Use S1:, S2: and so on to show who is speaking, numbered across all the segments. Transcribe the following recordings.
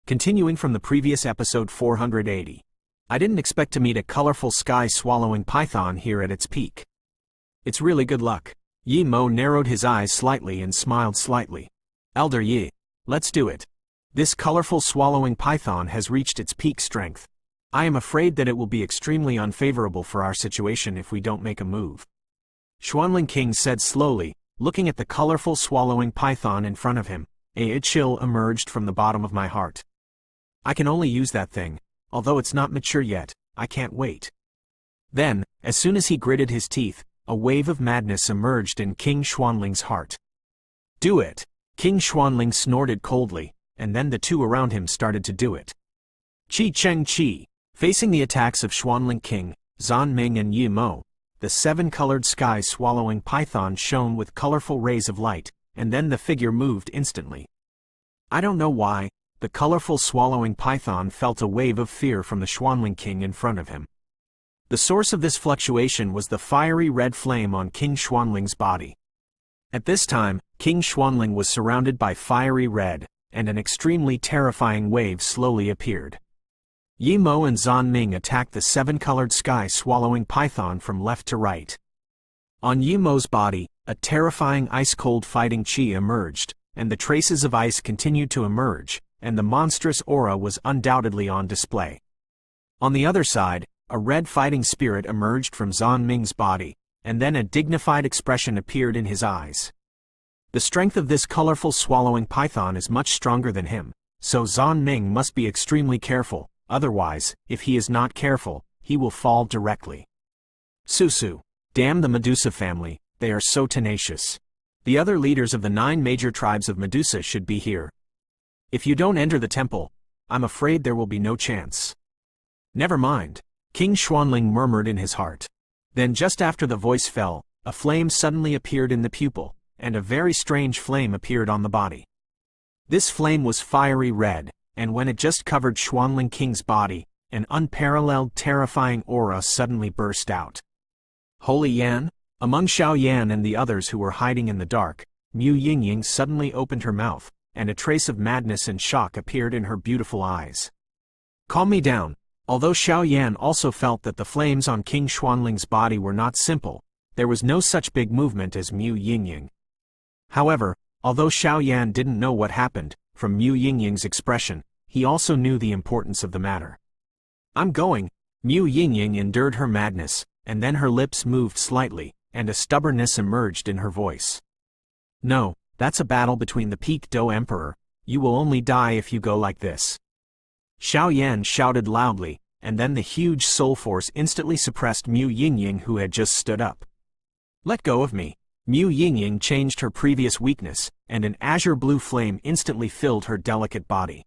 S1: Continuing from the previous episode 480. I didn't expect to meet a colorful sky-swallowing python here at its peak. It's really good luck. Yi Mo narrowed his eyes slightly and smiled slightly. Elder Yi, let's do it. This colorful swallowing python has reached its peak strength. I am afraid that it will be extremely unfavorable for our situation if we don't make a move. Xuanling King said slowly, looking at the colorful swallowing python in front of him. A chill emerged from the bottom of my heart. I can only use that thing, although it's not mature yet. I can't wait. Then, as soon as he gritted his teeth, a wave of madness emerged in King Xuanling's heart. Do it! King Xuanling snorted coldly, and then the two around him started to do it. Qi Cheng Qi. Facing the attacks of Xuanling King, Zan Ming and Yi Mo, the seven-colored sky-swallowing python shone with colorful rays of light, and then the figure moved instantly. I don't know why, the colorful swallowing python felt a wave of fear from the Xuanling King in front of him. The source of this fluctuation was the fiery red flame on King Xuanling's body. At this time, King Xuanling was surrounded by fiery red, and an extremely terrifying wave slowly appeared. Yi Mo and Zan Ming attacked the seven-colored sky-swallowing python from left to right. On Yi Mo's body, a terrifying ice-cold fighting qi emerged, and the traces of ice continued to emerge, and the monstrous aura was undoubtedly on display. On the other side, a red fighting spirit emerged from Zan Ming's body, and then a dignified expression appeared in his eyes. The strength of this colorful swallowing python is much stronger than him, so Zan Ming must be extremely careful, otherwise, if he is not careful, he will fall directly. Susu. Damn the Medusa family, they are so tenacious. The other leaders of the 9 major tribes of Medusa should be here. If you don't enter the temple, I'm afraid there will be no chance. Never mind, King Xuanling murmured in his heart. Then just after the voice fell, a flame suddenly appeared in the pupil, and a very strange flame appeared on the body. This flame was fiery red, and when it just covered Xuanling King's body, an unparalleled terrifying aura suddenly burst out. Holy Yan? Among Xiao Yan and the others who were hiding in the dark, Mu Yingying suddenly opened her mouth, and a trace of madness and shock appeared in her beautiful eyes. Calm me down. Although Xiao Yan also felt that the flames on King Xuanling's body were not simple, there was no such big movement as Mu Yingying. However, although Xiao Yan didn't know what happened, from Mu Yingying's expression, he also knew the importance of the matter. I'm going. Mu Yingying endured her madness, and then her lips moved slightly, and a stubbornness emerged in her voice. No, that's a battle between the Peak Do Emperor. You will only die if you go like this. Xiao Yan shouted loudly, and then the huge soul force instantly suppressed Mu Yingying, who had just stood up. Let go of me. Mu Yingying changed her previous weakness, and an azure blue flame instantly filled her delicate body.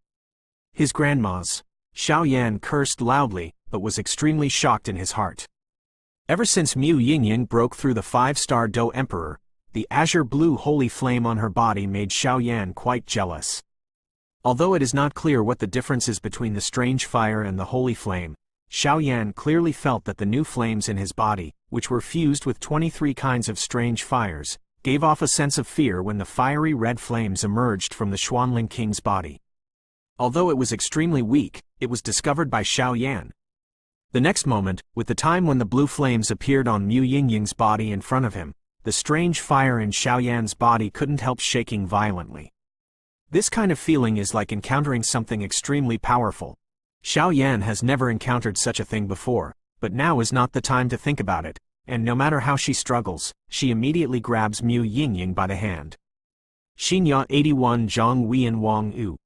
S1: His grandmas. Xiao Yan cursed loudly, but was extremely shocked in his heart. Ever since Mu Yingying broke through the 5-star Do Emperor, the azure blue holy flame on her body made Xiao Yan quite jealous. Although it is not clear what the difference is between the strange fire and the holy flame, Xiao Yan clearly felt that the new flames in his body, which were fused with 23 kinds of strange fires, gave off a sense of fear when the fiery red flames emerged from the Xuanling King's body. Although it was extremely weak, it was discovered by Xiao Yan. The next moment, with the time when the blue flames appeared on Mu Yingying's body in front of him, the strange fire in Xiao Yan's body couldn't help shaking violently. This kind of feeling is like encountering something extremely powerful. Xiao Yan has never encountered such a thing before, but now is not the time to think about it, and no matter how she struggles, she immediately grabs Mu Yingying by the hand. Xinya 81 Zhang Weian Wang Yu.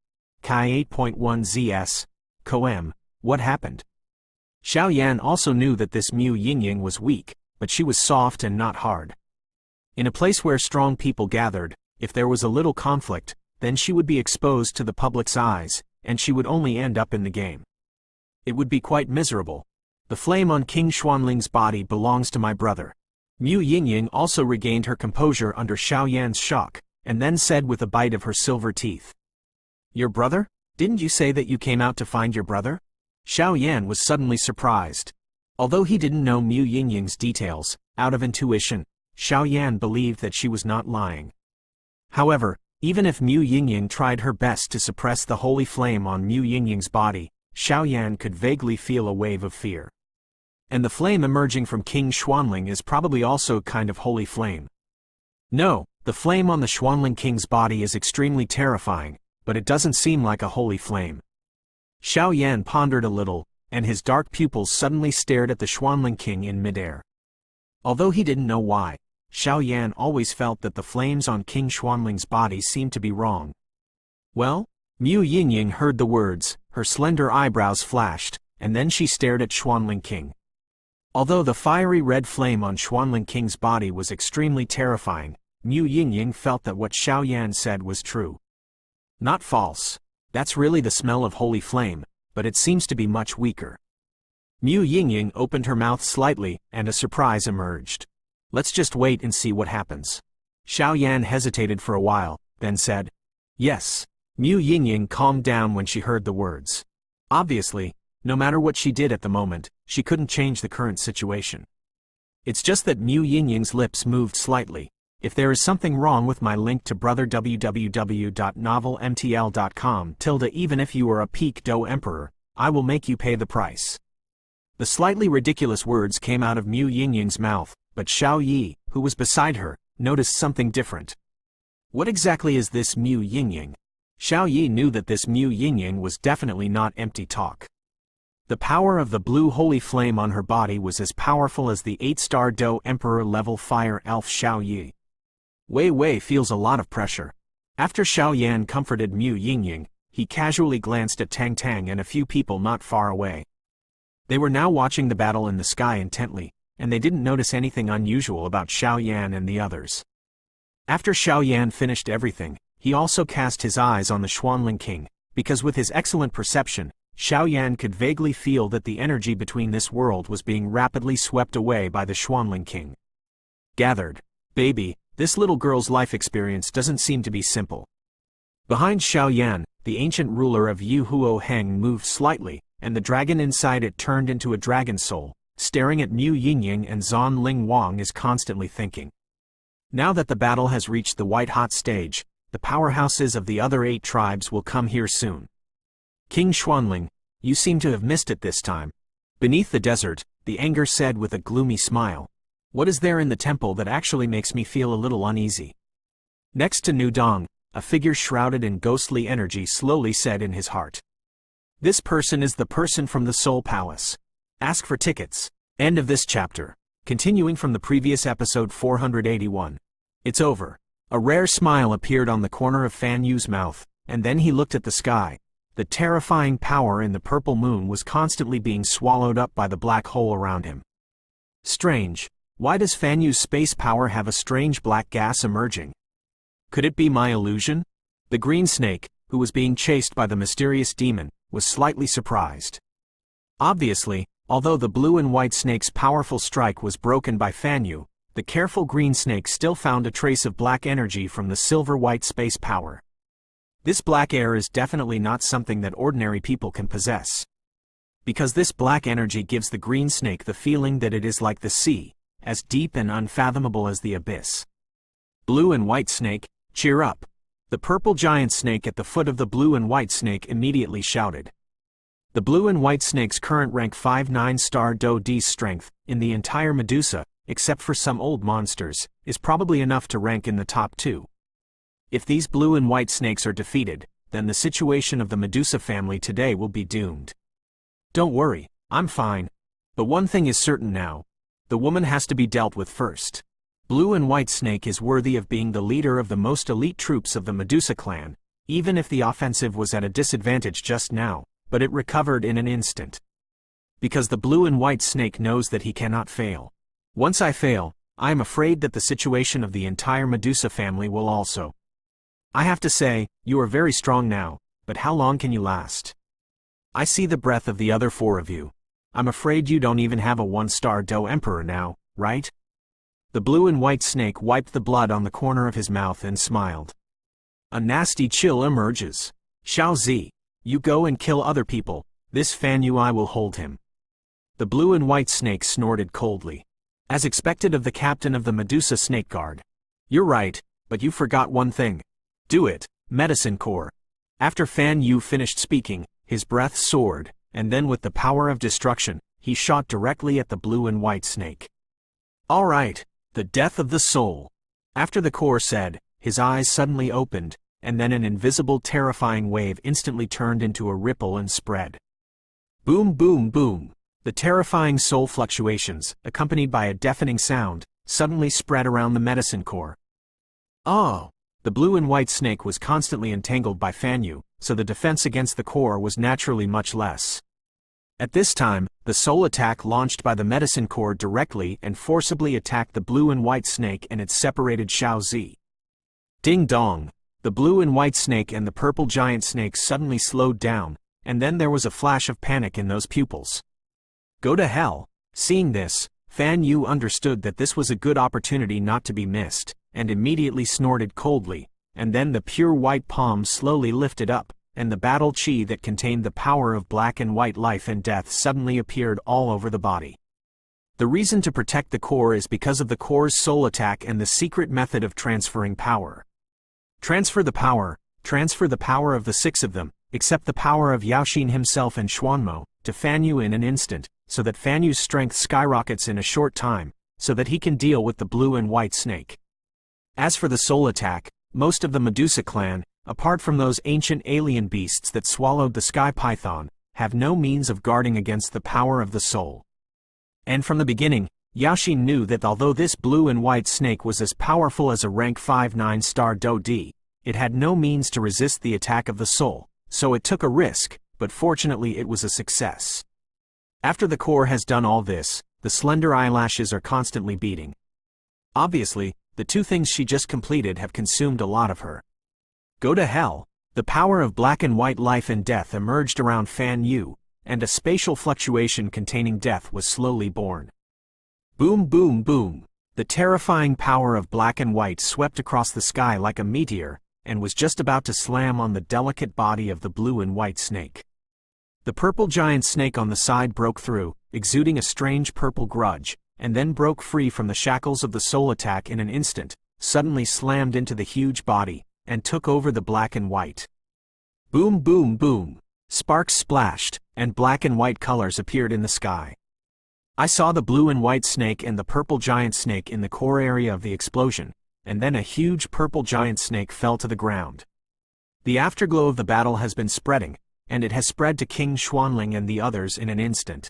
S1: Kai 8.1 ZS. Koem. What happened? Xiao Yan also knew that this Mu Yingying was weak, but she was soft and not hard. In a place where strong people gathered, if there was a little conflict, then she would be exposed to the public's eyes, and she would only end up in the game. It would be quite miserable. The flame on King Xuanling's body belongs to my brother. Mu Yingying also regained her composure under Xiao Yan's shock, and then said with a bite of her silver teeth. Your brother? Didn't you say that you came out to find your brother? Xiao Yan was suddenly surprised. Although he didn't know Mu Yingying's details, out of intuition, Xiao Yan believed that she was not lying. However, Even if Mu Yingying tried her best to suppress the holy flame on Mu Yingying's body, Xiaoyan could vaguely feel a wave of fear. And the flame emerging from King Xuanling is probably also a kind of holy flame. No, the flame on the Xuanling King's body is extremely terrifying, but it doesn't seem like a holy flame. Xiaoyan pondered a little, and his dark pupils suddenly stared at the Xuanling King in midair. Although he didn't know why, Xiaoyan always felt that the flames on King Xuanling's body seemed to be wrong. Well? Mu Yingying heard the words, her slender eyebrows flashed, and then she stared at Xuanling King. Although the fiery red flame on Xuanling King's body was extremely terrifying, Mu Yingying felt that what Xiaoyan said was true. Not false. That's really the smell of holy flame, but it seems to be much weaker. Mu Yingying opened her mouth slightly, and a surprise emerged. Let's just wait and see what happens. Xiaoyan hesitated for a while, then said, yes. Mu Yingying calmed down when she heard the words. Obviously, no matter what she did at the moment, she couldn't change the current situation. It's just that Mu Yingying's lips moved slightly. If there is something wrong with my link to brother www.novelmtl.com even if you are a Btth2 emperor, I will make you pay the price. The slightly ridiculous words came out of Mu Yingying's mouth, but Xiao Yi, who was beside her, noticed something different. What exactly is this Mu Yingying? Xiao Yi knew that this Mu Yingying was definitely not empty talk. The power of the blue holy flame on her body was as powerful as the 8-star Do Emperor level fire elf Xiao Yi. Wei Wei feels a lot of pressure. After Xiaoyan comforted Mu Yingying, he casually glanced at Tang Tang and a few people not far away. They were now watching the battle in the sky intently, and they didn't notice anything unusual about Xiaoyan and the others. After Xiaoyan finished everything, he also cast his eyes on the Xuanling King, because with his excellent perception, Xiaoyan could vaguely feel that the energy between this world was being rapidly swept away by the Xuanling King. Gathered. Baby, this little girl's life experience doesn't seem to be simple. Behind Xiaoyan, the ancient ruler of Yuhuo Heng moved slightly, and the dragon inside it turned into a dragon soul, staring at Mu Yingying, and Zan Ling Wang is constantly thinking. Now that the battle has reached the white-hot stage, the powerhouses of the other 8 tribes will come here soon. King Xuanling, you seem to have missed it this time. Beneath the desert, the anger said with a gloomy smile. What is there in the temple that actually makes me feel a little uneasy? Next to Nudong, a figure shrouded in ghostly energy slowly said in his heart. This person is the person from the Soul Palace. Ask for tickets. End of this chapter. Continuing from the previous episode 481. It's over. A rare smile appeared on the corner of Fan Yu's mouth, and then he looked at the sky. The terrifying power in the purple moon was constantly being swallowed up by the black hole around him. Strange. Why does Fan Yu's space power have a strange black gas emerging? Could it be my illusion? The green snake, who was being chased by the mysterious demon, was slightly surprised. Obviously, although the blue and white snake's powerful strike was broken by Fan Yu, the careful green snake still found a trace of black energy from the silver-white space power. This black air is definitely not something that ordinary people can possess. Because this black energy gives the green snake the feeling that it is like the sea, as deep and unfathomable as the abyss. Blue and white snake, cheer up. The purple giant snake at the foot of the blue and white snake immediately shouted. The blue and white snake's current rank 5 9-star Doudi strength, in the entire Medusa, except for some old monsters, is probably enough to rank in the top 2. If these blue and white snakes are defeated, then the situation of the Medusa family today will be doomed. Don't worry, I'm fine. But one thing is certain now. The woman has to be dealt with first. Blue and White Snake is worthy of being the leader of the most elite troops of the Medusa clan, even if the offensive was at a disadvantage just now, but it recovered in an instant. Because the Blue and White Snake knows that he cannot fail. Once I fail, I am afraid that the situation of the entire Medusa family will also. I have to say, you are very strong now, but how long can you last? I see the breath of the other 4 of you. I'm afraid you don't even have a 1-star Do Emperor now, right? The blue and white snake wiped the blood on the corner of his mouth and smiled. A nasty chill emerges. Xiao Zi, you go and kill other people, this Fan Yu I will hold him. The blue and white snake snorted coldly. As expected of the captain of the Medusa Snake Guard. You're right, but you forgot one thing. Do it, Medicine Core. After Fan Yu finished speaking, his breath soared, and then with the power of destruction, he shot directly at the blue and white snake. All right, the death of the soul. After the core said, his eyes suddenly opened, and then an invisible terrifying wave instantly turned into a ripple and spread. Boom boom boom. The terrifying soul fluctuations, accompanied by a deafening sound, suddenly spread around the medicine core. Oh! The blue and white snake was constantly entangled by Fan Yu, so the defense against the core was naturally much less. At this time, the soul attack launched by the medicine core directly and forcibly attacked the blue and white snake and its separated Shao Zi. Ding dong! The blue and white snake and the purple giant snake suddenly slowed down, and then there was a flash of panic in those pupils. Go to hell! Seeing this, Fan Yu understood that this was a good opportunity not to be missed, and immediately snorted coldly, and then the pure white palm slowly lifted up, and the battle chi that contained the power of black and white life and death suddenly appeared all over the body. The reason to protect the core is because of the core's soul attack and the secret method of transferring power. Transfer the power of the six of them, except the power of Yaoxin himself and Xuanmo, to Fan Yu in an instant, so that Fan Yu's strength skyrockets in a short time, so that he can deal with the blue and white snake. As for the soul attack, most of the Medusa clan, apart from those ancient alien beasts that swallowed the sky python, have no means of guarding against the power of the soul. And from the beginning, Yaoxin knew that although this blue and white snake was as powerful as a rank 5 9-star Doudi, it had no means to resist the attack of the soul, so it took a risk, but fortunately it was a success. After the core has done all this, the slender eyelashes are constantly beating. Obviously, the two things she just completed have consumed a lot of her. Go to hell! The power of black and white life and death emerged around Fan Yu, and a spatial fluctuation containing death was slowly born. Boom boom boom! The terrifying power of black and white swept across the sky like a meteor, and was just about to slam on the delicate body of the blue and white snake. The purple giant snake on the side broke through, exuding a strange purple grudge, and then broke free from the shackles of the soul attack in an instant, suddenly slammed into the huge body, and took over the black and white. Boom boom boom! Sparks splashed, and black and white colors appeared in the sky. I saw the blue and white snake and the purple giant snake in the core area of the explosion, and then a huge purple giant snake fell to the ground. The afterglow of the battle has been spreading, and it has spread to King Xuanling and the others in an instant.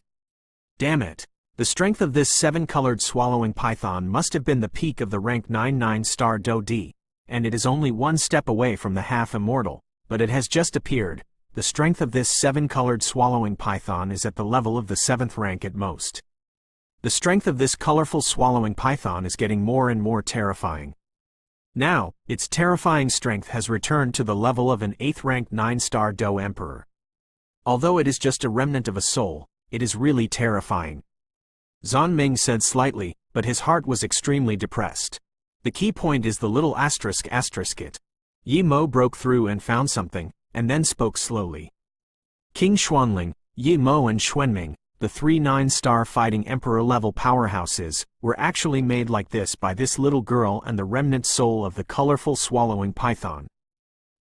S1: Damn it! The strength of this 7-colored swallowing python must have been the peak of the rank 9 9-star Doudi, and it is only one step away from the half-immortal, but it has just appeared. The strength of this 7-colored swallowing python is at the level of the 7th rank at most. The strength of this colorful swallowing python is getting more and more terrifying. Now, its terrifying strength has returned to the level of an 8th rank 9-star Do Emperor. Although it is just a remnant of a soul, it is really terrifying. Zhan Ming said slightly, but his heart was extremely depressed. The key point is the little asterisk it. Yi Mo broke through and found something, and then spoke slowly. King Xuanling, Yi Mo and Xuanming, the 3 9-star fighting emperor-level powerhouses, were actually made like this by this little girl and the remnant soul of the colorful swallowing python.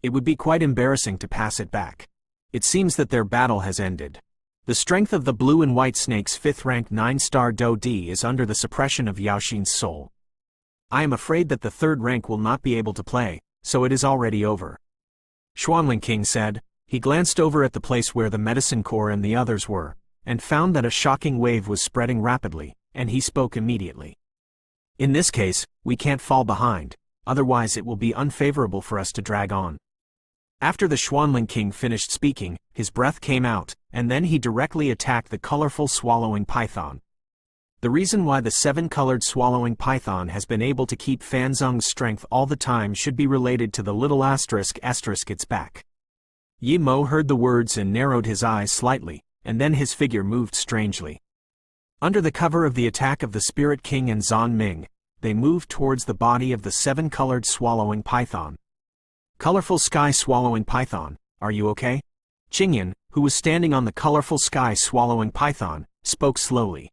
S1: It would be quite embarrassing to pass it back. It seems that their battle has ended. The strength of the blue and white snake's 5th rank 9-star Doudi is under the suppression of Yaoxin's soul. I am afraid that the 3rd rank will not be able to play, so it is already over. Xuanling King said. He glanced over at the place where the medicine core and the others were, and found that a shocking wave was spreading rapidly, and he spoke immediately. In this case, we can't fall behind, otherwise it will be unfavorable for us to drag on. After the Xuanling King finished speaking, his breath came out, and then he directly attacked the colorful swallowing python. The reason why the 7-colored swallowing python has been able to keep Fan Zheng's strength all the time should be related to the little asterisk its back. Yi Mo heard the words and narrowed his eyes slightly, and then his figure moved strangely. Under the cover of the attack of the Spirit King and Zhan Ming, they moved towards the body of the 7-colored swallowing python. Colorful sky swallowing python, are you okay? Qingyan, who was standing on the colorful sky swallowing python, spoke slowly.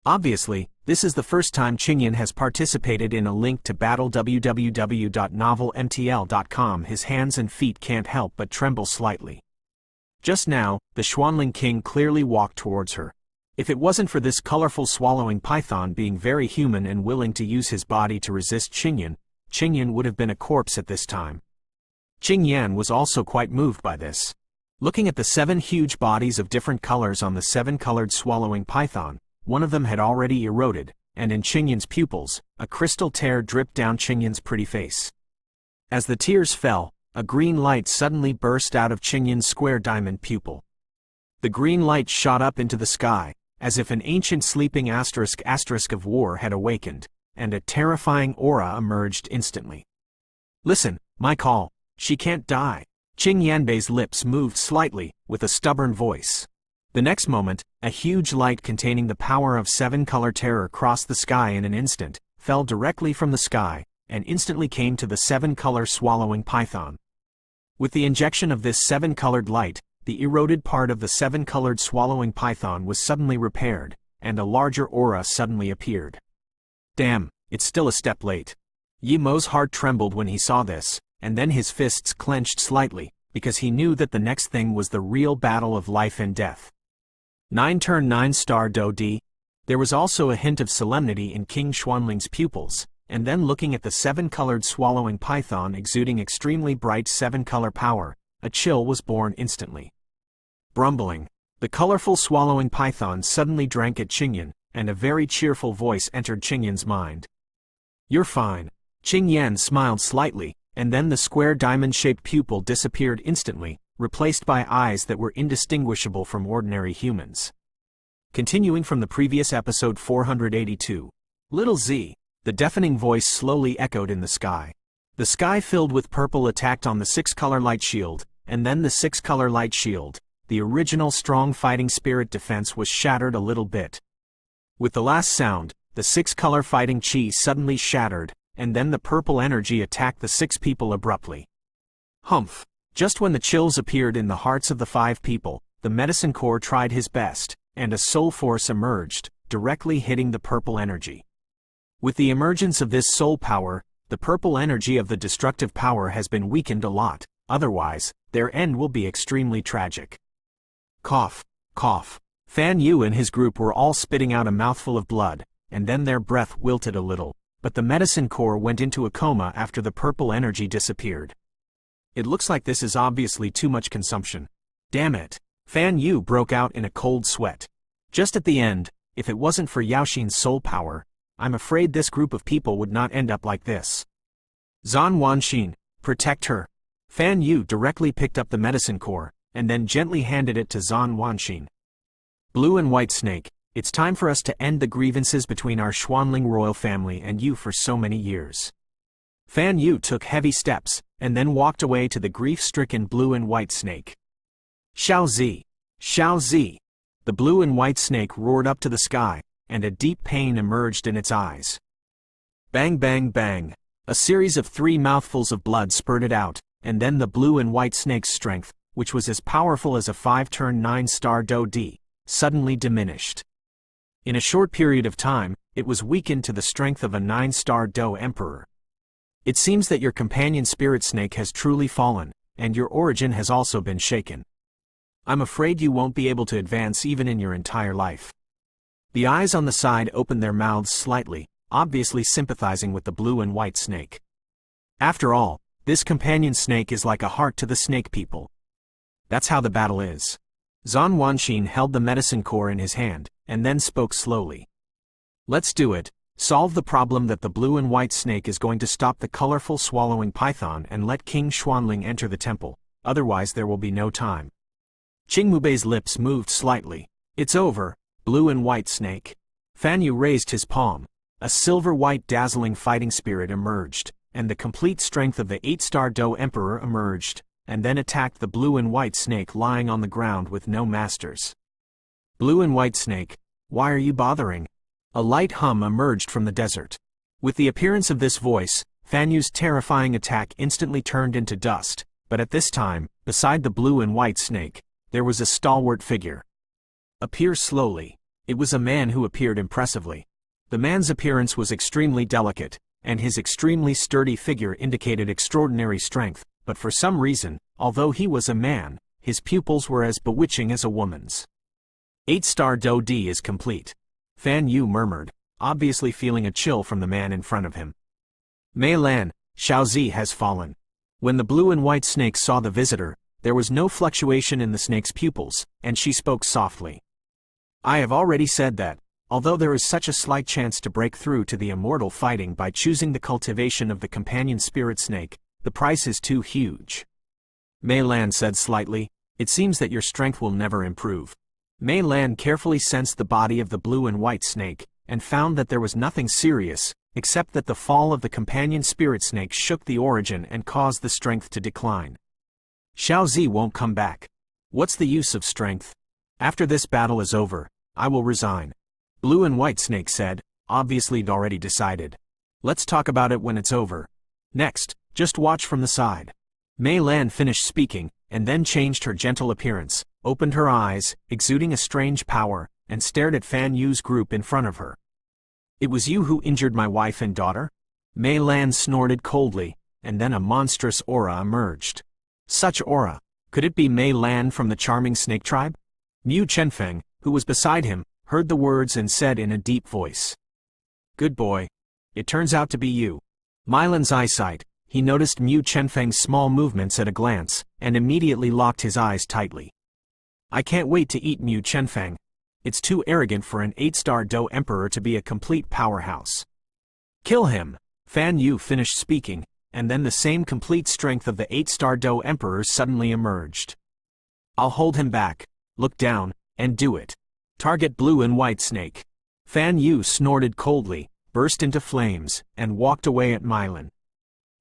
S1: Obviously, This is the first time Qingyan has participated in a link to battle www.novelmtl.com. His hands and feet can't help but tremble slightly. Just now, the Xuanling king clearly walked towards her. If it wasn't for this colorful swallowing python being very human and willing to use his body to resist Qingyan, Qingyan would have been a corpse at this time. Qingyan was also quite moved by this. Looking at the 7 huge bodies of different colors on the 7-colored swallowing python, one of them had already eroded, and in Qingyan's pupils, a crystal tear dripped down Qingyan's pretty face. As the tears fell, a green light suddenly burst out of Qingyan's square diamond pupil. The green light shot up into the sky, as if an ancient sleeping asterisk of war had awakened, and a terrifying aura emerged instantly. Listen, my call, she can't die. Qing Yanbei's lips moved slightly, with a stubborn voice. The next moment, a huge light containing the power of 7-color terror crossed the sky in an instant, fell directly from the sky, and instantly came to the 7-color swallowing python. With the injection of this 7-colored light, the eroded part of the 7-colored swallowing python was suddenly repaired, and a larger aura suddenly appeared. Damn, it's still a step late. Yi Mo's heart trembled when he saw this, and then his fists clenched slightly, because he knew that the next thing was the real battle of life and death. 9-turn 9-star Doudi. There was also a hint of solemnity in King Xuanling's pupils, and then looking at the 7-colored swallowing python exuding extremely bright 7-color power, a chill was born instantly. Brumbling, the colorful swallowing python suddenly drank at Qingyan, and a very cheerful voice entered Qingyan's mind. You're fine. Qingyan smiled slightly, and then the square diamond-shaped pupil disappeared instantly, replaced by eyes that were indistinguishable from ordinary humans. Continuing from the previous episode 482, Little Z, the deafening voice slowly echoed in the sky. The sky filled with purple attacked on the 6-color light shield, and then the 6-color light shield, the original strong fighting spirit defense was shattered a little bit. With the last sound, the 6-color fighting chi suddenly shattered, and then the purple energy attacked the 6 people abruptly. Humph! Just when the chills appeared in the hearts of the 5 people, the medicine core tried his best, and a soul force emerged, directly hitting the purple energy. With the emergence of this soul power, the purple energy of the destructive power has been weakened a lot, otherwise, their end will be extremely tragic. Cough, cough. Fan Yu and his group were all spitting out a mouthful of blood, and then their breath wilted a little, but the medicine core went into a coma after the purple energy disappeared. It looks like this is obviously too much consumption. Damn it! Fan Yu broke out in a cold sweat. Just at the end, if it wasn't for Yaoxin's soul power, I'm afraid this group of people would not end up like this. Zhan Wanxin, protect her. Fan Yu directly picked up the medicine core, and then gently handed it to Zhan Wanxin. Blue and White Snake, it's time for us to end the grievances between our Xuanling royal family and you for so many years. Fan Yu took heavy steps, and then walked away to the grief-stricken Blue and White Snake. Xiao Zi! Xiao Zi! The blue and white snake roared up to the sky, and a deep pain emerged in its eyes. Bang bang bang! A series of 3 mouthfuls of blood spurted out, and then the blue and white snake's strength, which was as powerful as a 5-turn 9-star Doudi, suddenly diminished. In a short period of time, it was weakened to the strength of a 9-star Do Emperor. It seems that your companion spirit snake has truly fallen, and your origin has also been shaken. I'm afraid you won't be able to advance even in your entire life. The eyes on the side opened their mouths slightly, obviously sympathizing with the blue and white snake. After all, this companion snake is like a heart to the snake people. That's how the battle is. Zhan Wanxin held the medicine core in his hand, and then spoke slowly. Let's do it. Solve the problem that the blue and white snake is going to stop the colorful swallowing python and let King Xuanling enter the temple, otherwise there will be no time. Qingmubei's lips moved slightly. It's over, blue and white snake. Fan Yu raised his palm. A silver-white dazzling fighting spirit emerged, and the complete strength of the 8-star Do Emperor emerged, and then attacked the blue and white snake lying on the ground with no masters. Blue and white snake, why are you bothering? A light hum emerged from the desert. With the appearance of this voice, Fan Yu's terrifying attack instantly turned into dust, but at this time, beside the blue and white snake, there was a stalwart figure. Appear slowly. It was a man who appeared impressively. The man's appearance was extremely delicate, and his extremely sturdy figure indicated extraordinary strength, but for some reason, although he was a man, his pupils were as bewitching as a woman's. 8-star Doudi is complete. Fan Yu murmured, obviously feeling a chill from the man in front of him. Mei Lan, Xiaozi has fallen. When the blue and white snake saw the visitor, there was no fluctuation in the snake's pupils, and she spoke softly. I have already said that, although there is such a slight chance to break through to the immortal fighting by choosing the cultivation of the companion spirit snake, the price is too huge. Mei Lan said slightly, it seems that your strength will never improve. Mei Lan carefully sensed the body of the blue and white snake, and found that there was nothing serious, except that the fall of the companion spirit snake shook the origin and caused the strength to decline. Xiaozi won't come back. What's the use of strength? After this battle is over, I will resign. Blue and white snake said, obviously already decided. Let's talk about it when it's over. Next, just watch from the side. Mei Lan finished speaking, and then changed her gentle appearance, opened her eyes, exuding a strange power, and stared at Fan Yu's group in front of her. It was you who injured my wife and daughter? Mei Lan snorted coldly, and then a monstrous aura emerged. Such aura, could it be Mei Lan from the charming snake tribe? Mu Chenfeng, who was beside him, heard the words and said in a deep voice. Good boy. It turns out to be you. Mei Lan's eyesight, he noticed Mu Chenfeng's small movements at a glance, and immediately locked his eyes tightly. I can't wait to eat Mu Chenfeng. It's too arrogant for an 8-star Do Emperor to be a complete powerhouse. Kill him. Fan Yu finished speaking, and then the same complete strength of the 8-star Do Emperor suddenly emerged. I'll hold him back. Look down, and do it. Target blue and white snake. Fan Yu snorted coldly, burst into flames, and walked away at Mei Lan.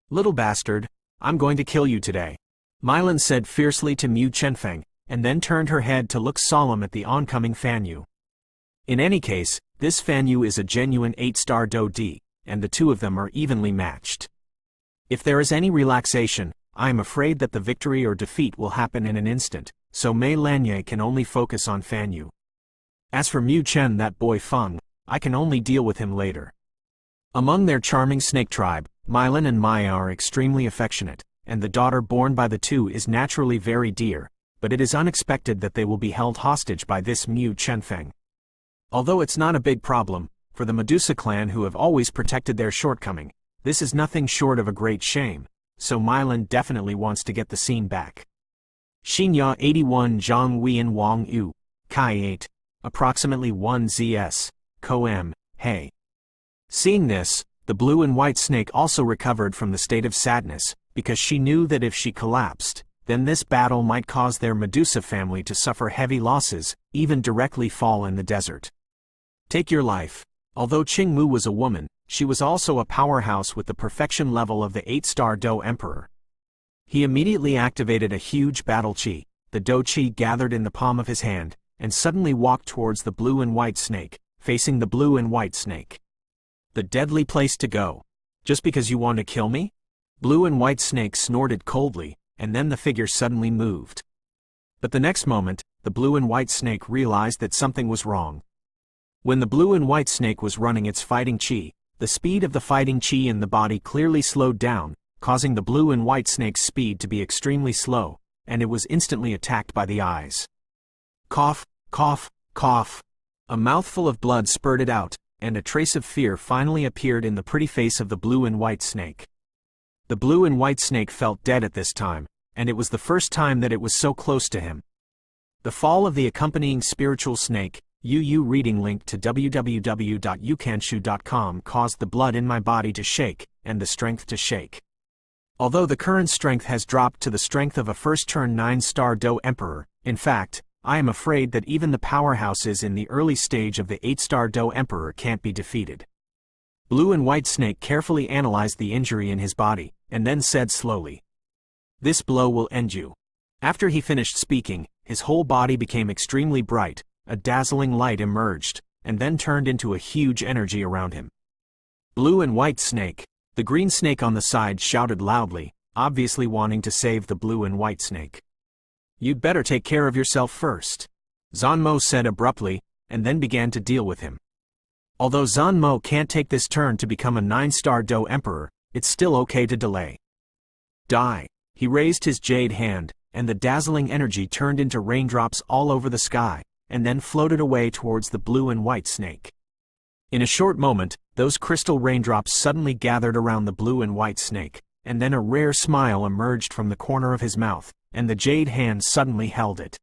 S1: Little bastard, I'm going to kill you today. Mei Lan said fiercely to Mu Chenfeng, and then turned her head to look solemn at the oncoming Fan Yu. In any case, this Fan Yu is a genuine 8-star Doudi, and the two of them are evenly matched. If there is any relaxation, I am afraid that the victory or defeat will happen in an instant, so Mei Lan can only focus on Fan Yu. As for Mu Chen, that boy Feng, I can only deal with him later. Among their charming snake tribe, Mei Lan and Maya are extremely affectionate, and the daughter born by the two is naturally very dear, but it is unexpected that they will be held hostage by this Mu Chenfeng. Although it's not a big problem, for the Medusa clan who have always protected their shortcoming, this is nothing short of a great shame, so Mei Lan definitely wants to get the scene back. Xinya 81 Zhang Huiyan Wang Yu, Kai 8, approximately 1 ZS, Co M, Hey. Seeing this, the blue and white snake also recovered from the state of sadness, because she knew that if she collapsed, then this battle might cause their Medusa family to suffer heavy losses, even directly fall in the desert. Take your life. Although Qingmu was a woman, she was also a powerhouse with the perfection level of the 8-star Do Emperor. He immediately activated a huge battle chi, the Do Chi gathered in the palm of his hand, and suddenly walked towards the blue and white snake, facing the blue and white snake. The deadly place to go. Just because you want to kill me? Blue and white snake snorted coldly, and then the figure suddenly moved. But the next moment, the blue and white snake realized that something was wrong. When the blue and white snake was running its fighting chi, the speed of the fighting chi in the body clearly slowed down, causing the blue and white snake's speed to be extremely slow, and it was instantly attacked by the eyes. Cough, cough, cough. A mouthful of blood spurted out, and a trace of fear finally appeared in the pretty face of the blue and white snake. The blue and white snake felt dead at this time, and it was the first time that it was so close to him. The fall of the accompanying spiritual snake, UU reading link to www.yukanshu.com caused the blood in my body to shake, and the strength to shake. Although the current strength has dropped to the strength of a first-turn 9-star Do Emperor, in fact, I am afraid that even the powerhouses in the early stage of the 8-star Do Emperor can't be defeated. Blue and white snake carefully analyzed the injury in his body, and then said slowly, "This blow will end you." After he finished speaking, his whole body became extremely bright, a dazzling light emerged, and then turned into a huge energy around him. Blue and white snake. The green snake on the side shouted loudly, obviously wanting to save the blue and white snake. "You'd better take care of yourself first," Zanmo said abruptly, and then began to deal with him. Although Zan Mo can't take this turn to become a 9-star Do Emperor, it's still okay to delay. Die. He raised his jade hand, and the dazzling energy turned into raindrops all over the sky, and then floated away towards the blue and white snake. In a short moment, those crystal raindrops suddenly gathered around the blue and white snake, and then a rare smile emerged from the corner of his mouth, and the jade hand suddenly held it.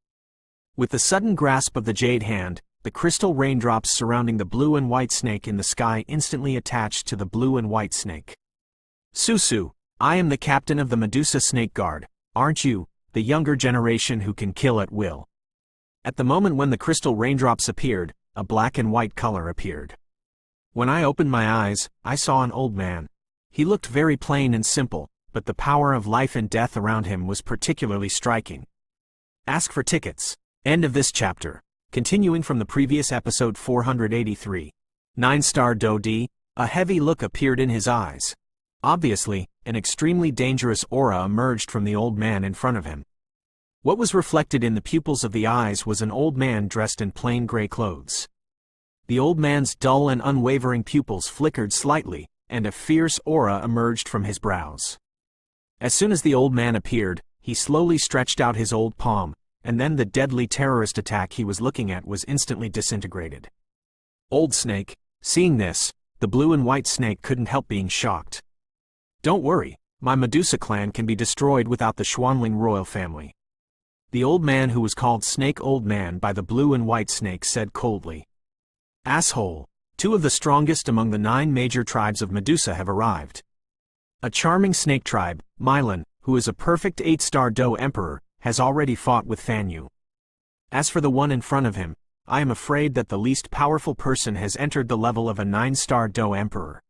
S1: With the sudden grasp of the jade hand, the crystal raindrops surrounding the blue and white snake in the sky instantly attached to the blue and white snake. Susu, I am the captain of the Medusa Snake Guard, aren't you, the younger generation who can kill at will? At the moment when the crystal raindrops appeared, a black and white color appeared. When I opened my eyes, I saw an old man. He looked very plain and simple, but the power of life and death around him was particularly striking. Ask for tickets. End of this chapter. Continuing from the previous episode 483. 9-star Doudi, a heavy look appeared in his eyes. Obviously, an extremely dangerous aura emerged from the old man in front of him. What was reflected in the pupils of the eyes was an old man dressed in plain gray clothes. The old man's dull and unwavering pupils flickered slightly, and a fierce aura emerged from his brows. As soon as the old man appeared, he slowly stretched out his old palm, and then the deadly terrorist attack he was looking at was instantly disintegrated. Old Snake, seeing this, the blue and white snake couldn't help being shocked. Don't worry, my Medusa clan can be destroyed without the Xuanling royal family. The old man who was called Snake Old Man by the blue and white snake said coldly. Asshole, 2 of the strongest among the 9 major tribes of Medusa have arrived. A charming snake tribe, Milan, who is a perfect 8-star Do Emperor, has already fought with Fanyu. As for the one in front of him, I am afraid that the least powerful person has entered the level of a 9-star Do Emperor.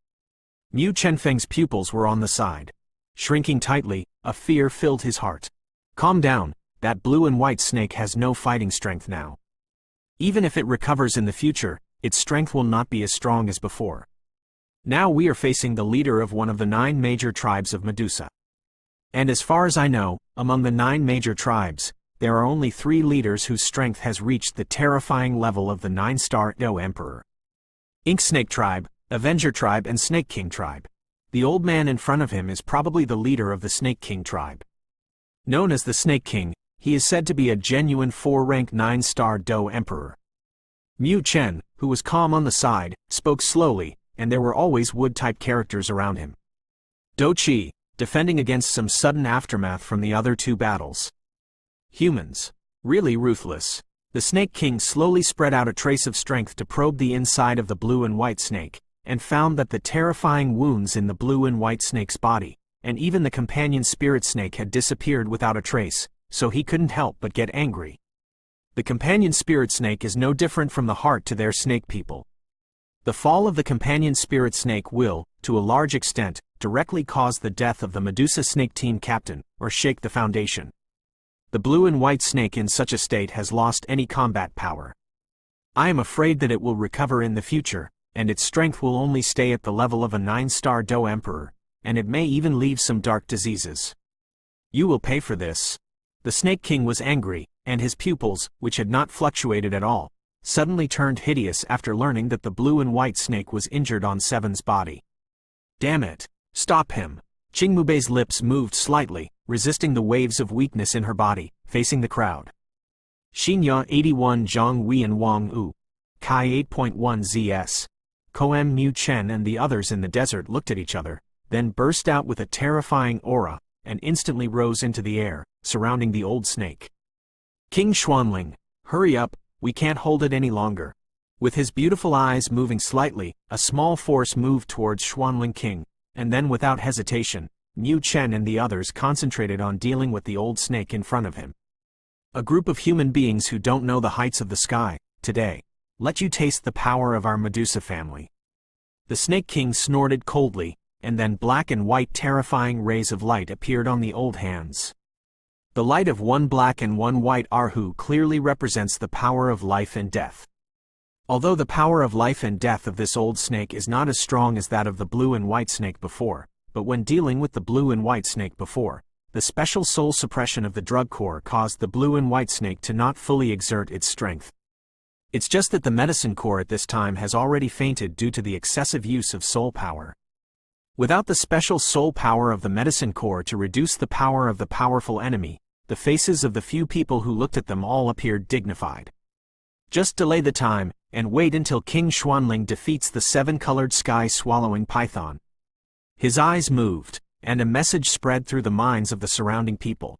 S1: Mu Chenfeng's pupils were on the side. Shrinking tightly, a fear filled his heart. Calm down, that blue and white snake has no fighting strength now. Even if it recovers in the future, its strength will not be as strong as before. Now we are facing the leader of one of the 9 major tribes of Medusa. And as far as I know, among the 9 major tribes, there are only 3 leaders whose strength has reached the terrifying level of the 9-star Do Emperor. Ink Snake Tribe, Avenger Tribe and Snake King Tribe. The old man in front of him is probably the leader of the Snake King Tribe. Known as the Snake King, he is said to be a genuine 4-rank 9-star Do Emperor. Mu Chen, who was calm on the side, spoke slowly, and there were always wood-type characters around him. Do Chi, defending against some sudden aftermath from the other 2 battles. Humans. Really ruthless. The Snake King slowly spread out a trace of strength to probe the inside of the blue and white snake, and found that the terrifying wounds in the blue and white snake's body, and even the companion spirit snake had disappeared without a trace, so he couldn't help but get angry. The companion spirit snake is no different from the heart to their snake people. The fall of the companion spirit snake will, to a large extent, directly cause the death of the Medusa snake team captain, or shake the foundation. The blue and white snake in such a state has lost any combat power. I am afraid that it will recover in the future, and its strength will only stay at the level of a 9-star Do Emperor, and it may even leave some dark diseases. You will pay for this. The Snake King was angry, and his pupils, which had not fluctuated at all, suddenly turned hideous after learning that the blue and white snake was injured on Seven's body. Damn it! Stop him! Qingmubei's lips moved slightly, resisting the waves of weakness in her body, facing the crowd. Xinya 81 Zhang Wei and Wang Wu. Kai 8.1 ZS. Koem Mu Chen and the others in the desert looked at each other, then burst out with a terrifying aura, and instantly rose into the air, surrounding the old snake. King Xuanling, hurry up, we can't hold it any longer. With his beautiful eyes moving slightly, a small force moved towards Xuanling King, and then without hesitation, Mu Chen and the others concentrated on dealing with the old snake in front of him. A group of human beings who don't know the heights of the sky, today. Let you taste the power of our Medusa family. The Snake King snorted coldly, and then black and white terrifying rays of light appeared on the old hands. The light of one black and one white Arhu clearly represents the power of life and death. Although the power of life and death of this old snake is not as strong as that of the blue and white snake before, but when dealing with the blue and white snake before, the special soul suppression of the drug core caused the blue and white snake to not fully exert its strength. It's just that the medicine core at this time has already fainted due to the excessive use of soul power. Without the special soul power of the medicine core to reduce the power of the powerful enemy, the faces of the few people who looked at them all appeared dignified. Just delay the time, and wait until King Xuanling defeats the seven-colored sky-swallowing python. His eyes moved, and a message spread through the minds of the surrounding people.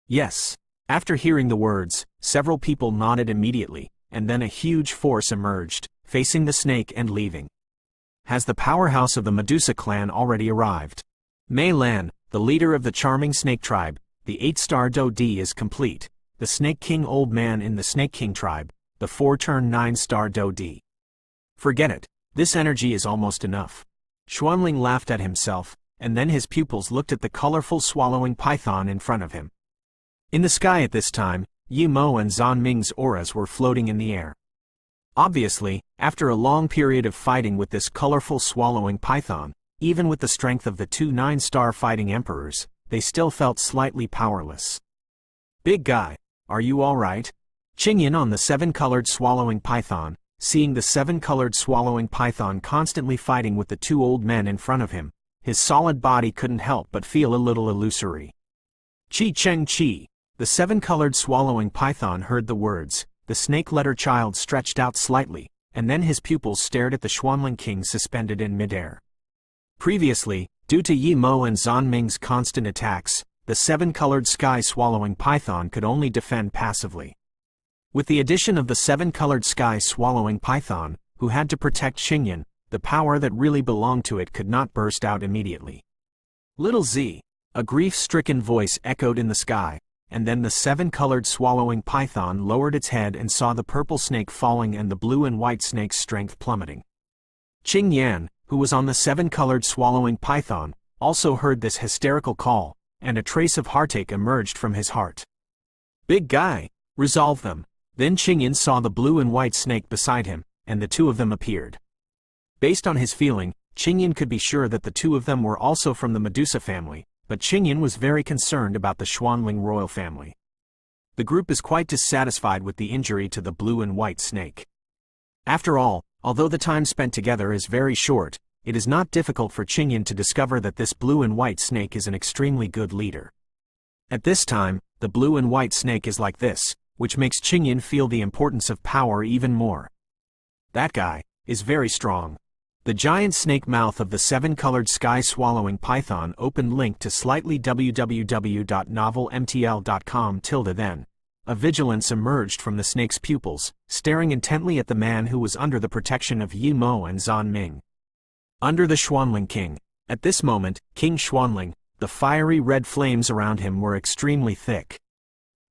S1: Yes. After hearing the words, several people nodded immediately, and then a huge force emerged, facing the snake and leaving. Has the powerhouse of the Medusa clan already arrived? Mei Lan, the leader of the charming snake tribe, the 8-star Doudi is complete, the Snake King Old Man in the Snake King tribe, the 4-turn 9-star Doudi. Forget it, this energy is almost enough. Xuanling laughed at himself, and then his pupils looked at the colorful swallowing python in front of him. In the sky at this time, Yi Mo and Zan Ming's auras were floating in the air. Obviously, after a long period of fighting with this colorful swallowing python, even with the strength of the two 9-star fighting emperors, they still felt slightly powerless. Big guy, are you alright? Qingyan on the 7-colored swallowing python, seeing the 7-colored swallowing python constantly fighting with the two old men in front of him, his solid body couldn't help but feel a little illusory. Qi Cheng Qi. The 7-colored swallowing python heard the words, the snake-letter child stretched out slightly, and then his pupils stared at the Xuanling King suspended in midair. Previously, due to Yi Mo and Zan Ming's constant attacks, the 7-colored sky-swallowing python could only defend passively. With the addition of the 7-colored sky-swallowing python, who had to protect Qingyan, the power that really belonged to it could not burst out immediately. Little Z, a grief-stricken voice echoed in the sky, and then the 7-colored swallowing python lowered its head and saw the purple snake falling and the blue and white snake's strength plummeting. Qingyan, who was on the 7-colored swallowing python, also heard this hysterical call, and a trace of heartache emerged from his heart. Big guy, resolve them. Then Qingyan saw the blue and white snake beside him, and the two of them appeared. Based on his feeling, Qingyan could be sure that the two of them were also from the Medusa family, but Qingyan was very concerned about the Xuanling royal family. The group is quite dissatisfied with the injury to the blue and white snake. After all, although the time spent together is very short, it is not difficult for Qingyan to discover that this blue and white snake is an extremely good leader. At this time, the blue and white snake is like this, which makes Qingyan feel the importance of power even more. That guy is very strong. The giant snake mouth of the 7-colored sky-swallowing python opened link to slightly www.novelmtl.com/then. A vigilance emerged from the snake's pupils, staring intently at the man who was under the protection of Yi Mo and Zan Ming. Under the Xuanling King. At this moment, King Xuanling, the fiery red flames around him were extremely thick.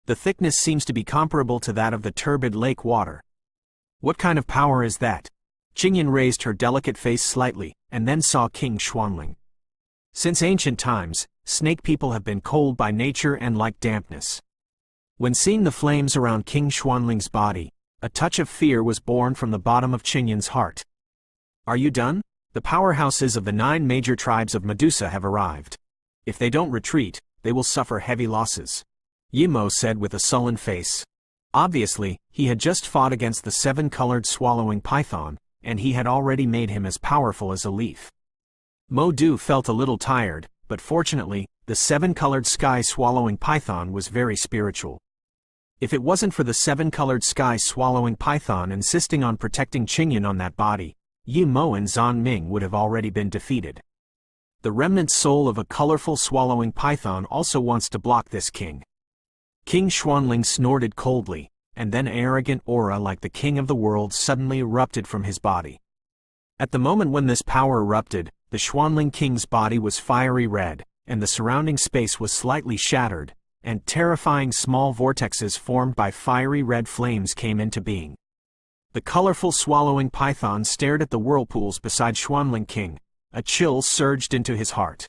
S1: The thickness seems to be comparable to that of the turbid lake water. What kind of power is that? Qingyan raised her delicate face slightly, and then saw King Xuanling. Since ancient times, snake people have been cold by nature and like dampness. When seeing the flames around King Xuanling's body, a touch of fear was born from the bottom of Qingyan's heart. Are you done? The powerhouses of the 9 major tribes of Medusa have arrived. If they don't retreat, they will suffer heavy losses. Yi Mo said with a sullen face. Obviously, he had just fought against the 7-colored swallowing python, and he had already made him as powerful as a leaf. Mo Du felt a little tired, but fortunately, the 7-colored sky-swallowing python was very spiritual. If it wasn't for the 7-colored sky-swallowing python insisting on protecting Qingyan on that body, Yi Mo and Zan Ming would have already been defeated. The remnant soul of a colorful swallowing python also wants to block this king. King Xuanling snorted coldly, and then an arrogant aura like the king of the world suddenly erupted from his body. At the moment when this power erupted, the Xuanling king's body was fiery red, and the surrounding space was slightly shattered, and terrifying small vortexes formed by fiery red flames came into being. The colorful swallowing python stared at the whirlpools beside Xuanling King. A chill surged into his heart.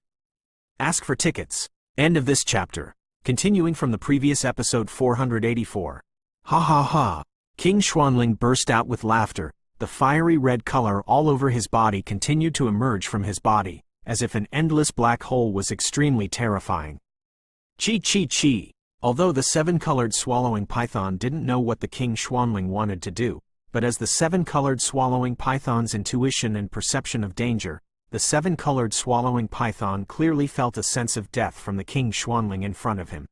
S1: Ask for tickets. End of this chapter. Continuing from the previous episode 484. Ha ha ha. King Xuanling burst out with laughter. The fiery red color all over his body continued to emerge from his body, as if an endless black hole was extremely terrifying. Chi chi chi. Although the 7-colored swallowing python didn't know what the King Xuanling wanted to do, but as the seven-colored swallowing python's intuition and perception of danger, the seven-colored swallowing python clearly felt a sense of death from the king Xuanling in front of him.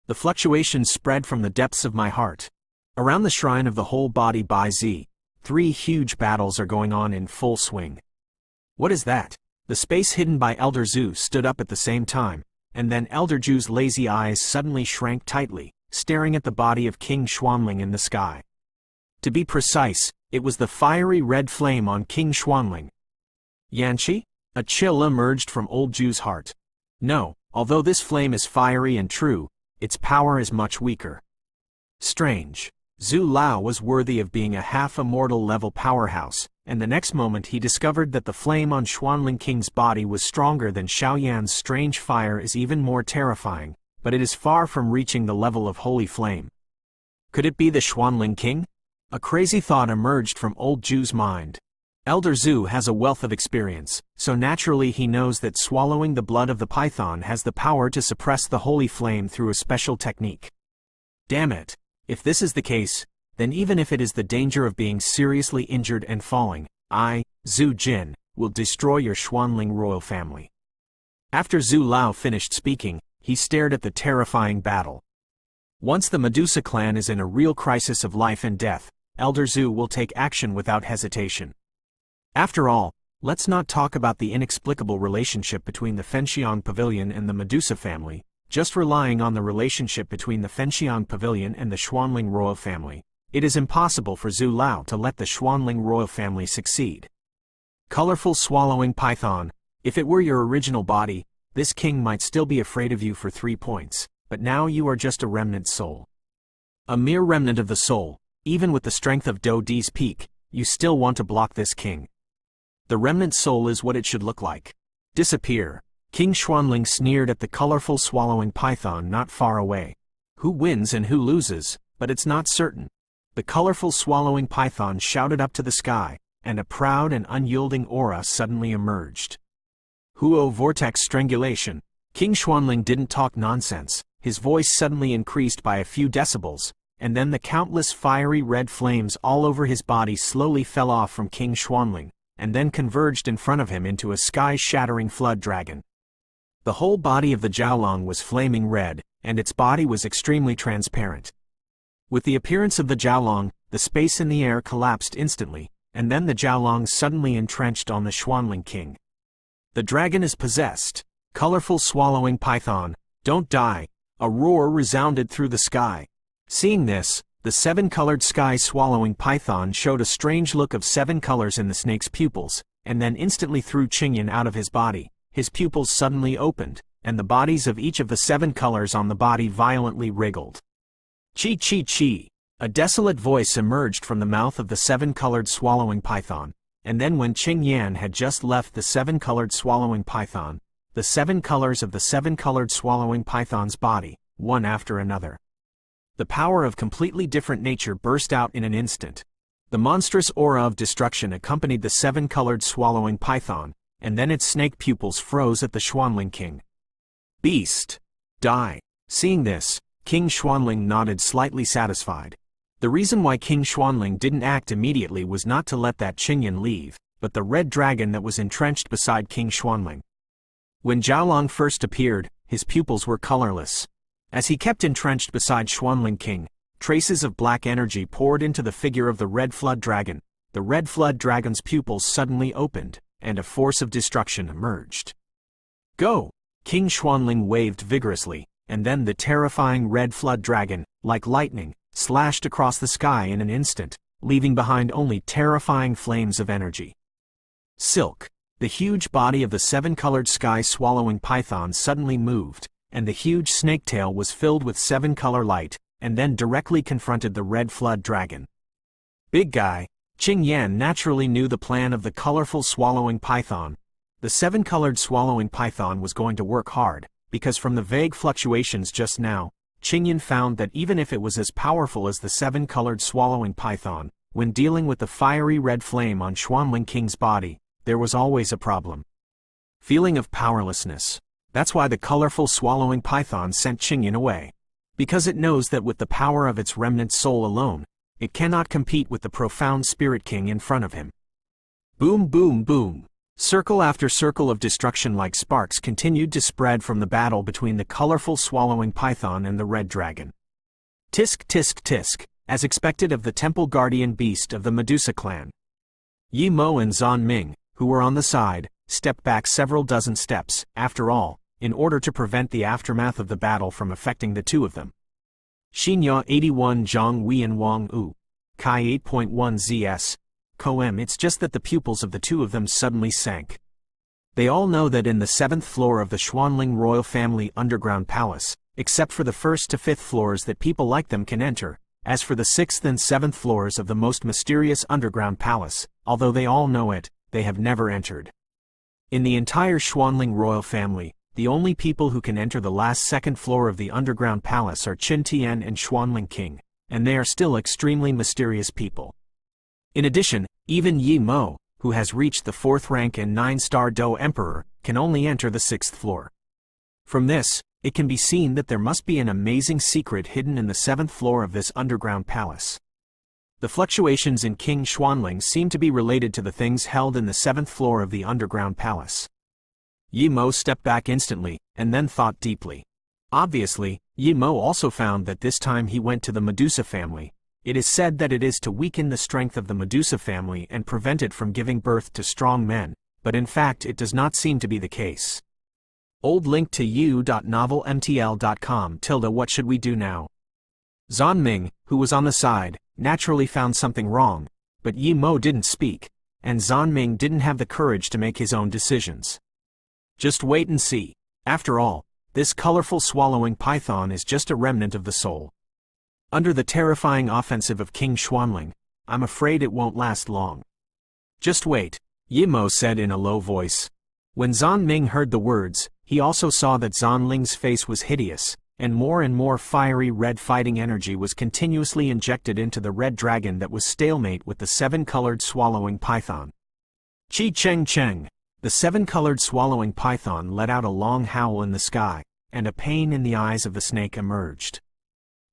S1: The fluctuations spread from the depths of my heart. Around the shrine of the whole body by Z, 3 huge battles are going on in full swing. What is that? The space hidden by Elder Zhu stood up at the same time, and then Elder Zhu's lazy eyes suddenly shrank tightly, staring at the body of King Xuanling in the sky. To be precise, it was the fiery red flame on King Xuanling. Yanqi? A chill emerged from old Zhu's heart. No, although this flame is fiery and true, its power is much weaker. Strange. Zhu Lao was worthy of being a half-immortal level powerhouse, and the next moment he discovered that the flame on Xuanling King's body was stronger than Xiaoyan's strange fire is even more terrifying, but it is far from reaching the level of holy flame. Could it be the Xuanling King? A crazy thought emerged from old Zhu's mind. Elder Zhu has a wealth of experience, so naturally he knows that swallowing the blood of the python has the power to suppress the holy flame through a special technique. Damn it! If this is the case, then even if it is the danger of being seriously injured and falling, I, Zhu Jin, will destroy your Xuanling royal family. After Zhu Lao finished speaking, he stared at the terrifying battle. Once the Medusa clan is in a real crisis of life and death, Elder Zhu will take action without hesitation. After all, let's not talk about the inexplicable relationship between the Fenxiang Pavilion and the Medusa family. Just relying on the relationship between the Fenxiang Pavilion and the Xuanling royal family, it is impossible for Zhu Lao to let the Xuanling royal family succeed. Colorful swallowing python, if it were your original body, this king might still be afraid of you for 3 points, but now you are just a remnant soul. A mere remnant of the soul, even with the strength of Doudi's peak, you still want to block this king. The remnant soul is what it should look like. Disappear. King Xuanling sneered at the colorful swallowing python not far away. Who wins and who loses, but it's not certain. The colorful swallowing python shouted up to the sky, and a proud and unyielding aura suddenly emerged. Huo vortex strangulation. King Xuanling didn't talk nonsense. His voice suddenly increased by a few decibels, and then the countless fiery red flames all over his body slowly fell off from King Xuanling, and then converged in front of him into a sky-shattering flood dragon. The whole body of the Jiaolong was flaming red, and its body was extremely transparent. With the appearance of the Jiaolong, the space in the air collapsed instantly, and then the Jiaolong suddenly entrenched on the Xuanling king. The dragon is possessed. Colorful swallowing python, don't die! A roar resounded through the sky. Seeing this, the 7-colored sky swallowing python showed a strange look of 7 colors in the snake's pupils, and then instantly threw Qingyan out of his body. His pupils suddenly opened, and the bodies of each of the 7 colors on the body violently wriggled. Chi chi chi! A desolate voice emerged from the mouth of the 7-colored swallowing python, and then when Qingyan had just left the 7-colored swallowing python, the 7 colors of the 7-colored swallowing python's body, one after another. The power of completely different nature burst out in an instant. The monstrous aura of destruction accompanied the 7-colored swallowing python, and then its snake pupils froze at the Xuanling king. Beast! Die! Seeing this, King Xuanling nodded slightly satisfied. The reason why King Xuanling didn't act immediately was not to let that Qingyan leave, but the red dragon that was entrenched beside King Xuanling. When Jiaolong first appeared, his pupils were colorless. As he kept entrenched beside Xuanling king, traces of black energy poured into the figure of the red flood dragon. The red flood dragon's pupils suddenly opened, and a force of destruction emerged. Go! King Xuanling waved vigorously, and then the terrifying red flood dragon, like lightning, slashed across the sky in an instant, leaving behind only terrifying flames of energy. Silk! The huge body of the 7-colored sky swallowing python suddenly moved, and the huge snake tail was filled with 7-color light, and then directly confronted the red flood dragon. Big guy! Qingyan naturally knew the plan of the colorful swallowing python. The 7-colored swallowing python was going to work hard, because from the vague fluctuations just now, Qingyan found that even if it was as powerful as the 7-colored swallowing python, when dealing with the fiery red flame on Xuanling King's body, there was always a problem. Feeling of powerlessness. That's why the colorful swallowing python sent Qingyan away. Because it knows that with the power of its remnant soul alone, it cannot compete with the profound Spirit King in front of him. Boom, boom, boom. Circle after circle of destruction like sparks continued to spread from the battle between the colorful swallowing python and the red dragon. Tisk, tisk, tisk, as expected of the temple guardian beast of the Medusa clan. Yi Mo and Zan Ming, who were on the side, stepped back several dozen steps, after all, in order to prevent the aftermath of the battle from affecting the two of them. Xinya 81 Zhang Wei and Wang Wu, Kai 8.1 ZS, Koem. It's just that the pupils of the two of them suddenly sank. They all know that in the 7th floor of the Xuanling royal family underground palace, except for the 1st to 5th floors that people like them can enter, as for the 6th and 7th floors of the most mysterious underground palace, although they all know it, they have never entered. In the entire Xuanling royal family, the only people who can enter the last 2nd floor of the underground palace are Qin Tian and Xuanling King, and they are still extremely mysterious people. In addition, even Yi Mo, who has reached the 4th rank and 9-star Do Emperor, can only enter the 6th floor. From this, it can be seen that there must be an amazing secret hidden in the 7th floor of this underground palace. The fluctuations in King Xuanling seem to be related to the things held in the 7th floor of the underground palace. Yi Mo stepped back instantly, and then thought deeply. Obviously, Yi Mo also found that this time he went to the Medusa family. It is said that it is to weaken the strength of the Medusa family and prevent it from giving birth to strong men, but in fact it does not seem to be the case. Old link to u.novelmtl.com. What should we do now? Zan Ming, who was on the side, naturally found something wrong, but Yi Mo didn't speak, and Zan Ming didn't have the courage to make his own decisions. Just wait and see. After all, this colorful swallowing python is just a remnant of the soul. Under the terrifying offensive of King Xuanling, I'm afraid it won't last long. Just wait, Yi Mo said in a low voice. When Zan Ming heard the words, he also saw that Zan Ling's face was hideous, and more fiery red fighting energy was continuously injected into the red dragon that was stalemate with the 7-colored swallowing python. Chi Cheng Cheng! The 7-colored swallowing python let out a long howl in the sky, and a pain in the eyes of the snake emerged.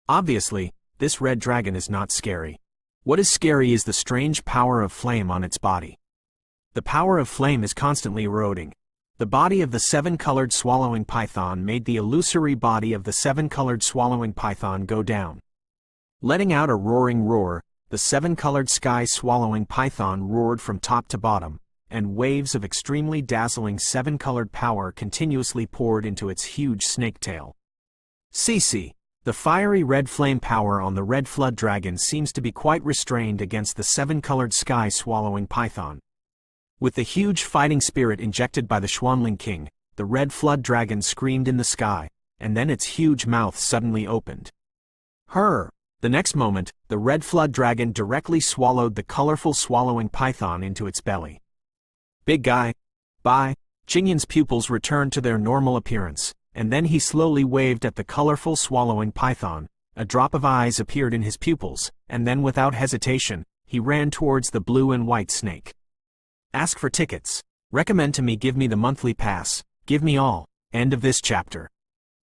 S1: Obviously, this red dragon is not scary. What is scary is the strange power of flame on its body. The power of flame is constantly eroding. The body of the 7-colored swallowing python made the illusory body of the 7-colored swallowing python go down. Letting out a roaring roar, the 7-colored sky swallowing python roared from top to bottom, and waves of extremely dazzling 7-colored power continuously poured into its huge snake tail. CC. The fiery red flame power on the red flood dragon seems to be quite restrained against the 7-colored sky swallowing python. With the huge fighting spirit injected by the Xuanling King, the red flood dragon screamed in the sky, and then its huge mouth suddenly opened. The next moment, the red flood dragon directly swallowed the colorful swallowing python into its belly. Big guy. Bye. Qingyan's pupils returned to their normal appearance, and then he slowly waved at the colorful swallowing python. A drop of eyes appeared in his pupils, and then without hesitation, he ran towards the blue and white snake. Ask for tickets. Recommend to me, give me the monthly pass, give me all. End of this chapter.